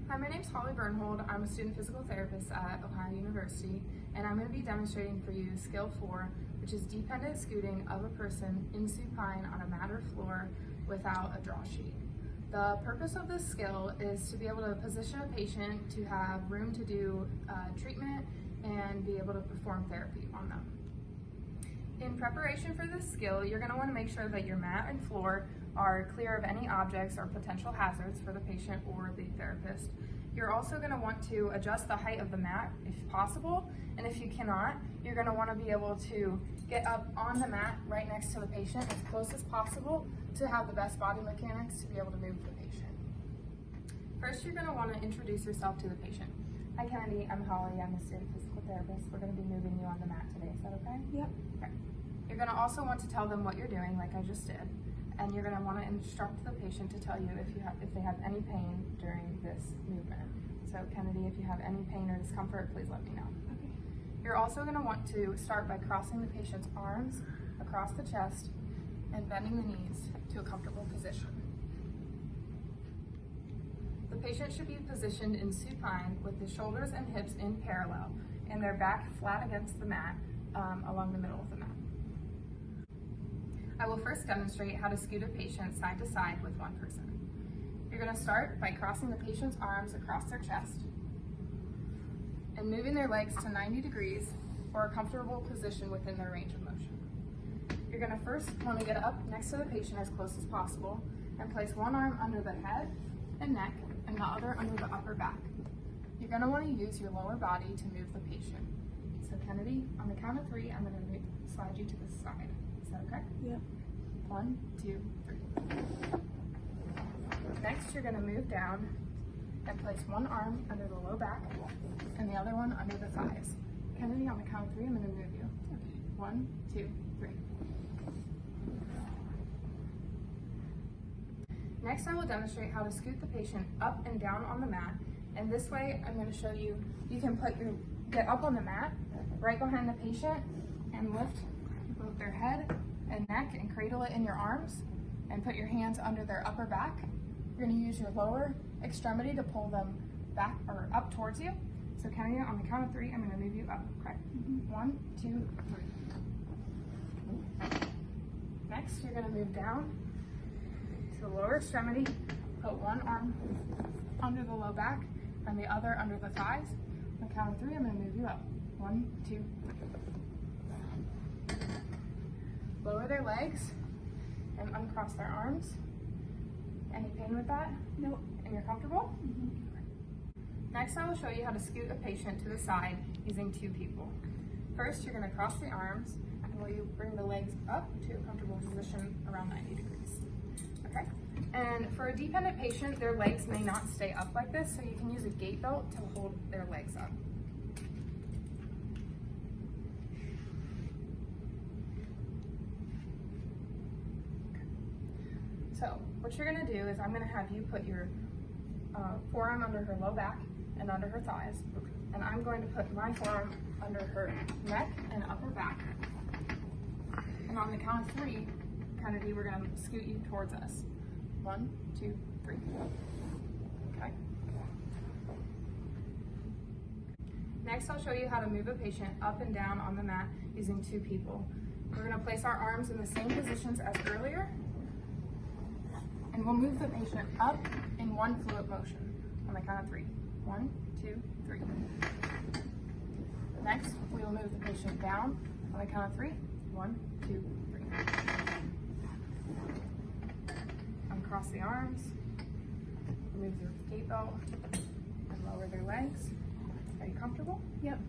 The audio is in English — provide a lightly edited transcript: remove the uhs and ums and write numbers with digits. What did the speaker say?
Hi, my name's Holly Bernhold. I'm a student physical therapist at Ohio University, and I'm going to be demonstrating for you skill 4, which is dependent scooting of a person in supine on a mat or floor without a draw sheet. The purpose of this skill is to be able to position a patient to have room to do treatment and be able to perform therapy on them. In preparation for this skill, you're going to want to make sure that your mat and floor are clear of any objects or potential hazards for the patient or the therapist. You're also going to want to adjust the height of the mat if possible, and if you cannot, you're going to want to be able to get up on the mat right next to the patient as close as possible to have the best body mechanics to be able to move the patient. First, you're going to want to introduce yourself to the patient. Hi Kennedy, I'm Holly, I'm a student physical therapist. We're going to be moving you on the mat today, is that okay? Yep. Okay. You're going to also want to tell them what you're doing, like I just did, and you're going to want to instruct the patient to tell you if they have any pain during this movement. So Kennedy, if you have any pain or discomfort, please let me know. Okay. You're also going to want to start by crossing the patient's arms across the chest and bending the knees to a comfortable position. The patient should be positioned in supine with the shoulders and hips in parallel and their back flat against the mat along the middle of the mat. I will first demonstrate how to scoot a patient side to side with one person. You're going to start by crossing the patient's arms across their chest and moving their legs to 90 degrees or a comfortable position within their range of motion. You're going to first want to get up next to the patient as close as possible and place one arm under the head and neck and the other under the upper back. You're going to want to use your lower body to move the patient. So Kennedy, on the count of 3, I'm going to slide you to the side. Is that okay? Yep. 1, 2, 3. Next, you're going to move down and place one arm under the low back and the other one under the thighs. Kennedy, on the count of 3, I'm going to move you. Okay. 1, 2, 3. Next, I will demonstrate how to scoot the patient up and down on the mat. And this way, I'm going to show you, you can get up on the mat right behind the patient and lift both their head and neck and cradle it in your arms and put your hands under their upper back. You're going to use your lower extremity to pull them back or up towards you. So Kennedy, on the count of 3, I'm going to move you up. Okay. 1, 2, 3. Next, you're going to move down to the lower extremity, put one arm under the low back and the other under the thighs. On the count of 3, I'm going to move you up. 1, 2, 3. Lower their legs and uncross their arms. Any pain with that? Nope. And you're comfortable? Mm-hmm. Next, I will show you how to scoot a patient to the side using 2 people. First, you're going to cross the arms and you bring the legs up to a comfortable position around 90 degrees. Okay? And for a dependent patient, their legs may not stay up like this, so you can use a gait belt to hold their legs up. So what you're going to do is I'm going to have you put your forearm under her low back and under her thighs, and I'm going to put my forearm under her neck and upper back. And on the count of 3, Kennedy, we're going to scoot you towards us. 1, 2, 3. Okay. Next, I'll show you how to move a patient up and down on the mat using 2 people. We're going to place our arms in the same positions as earlier, and we'll move the patient up in one fluid motion on the count of 3. 1, 2, 3. Next, we will move the patient down on the count of 3. 1, 2, 3. Uncross the arms, remove your gait belt, and lower their legs. Are you comfortable? Yep.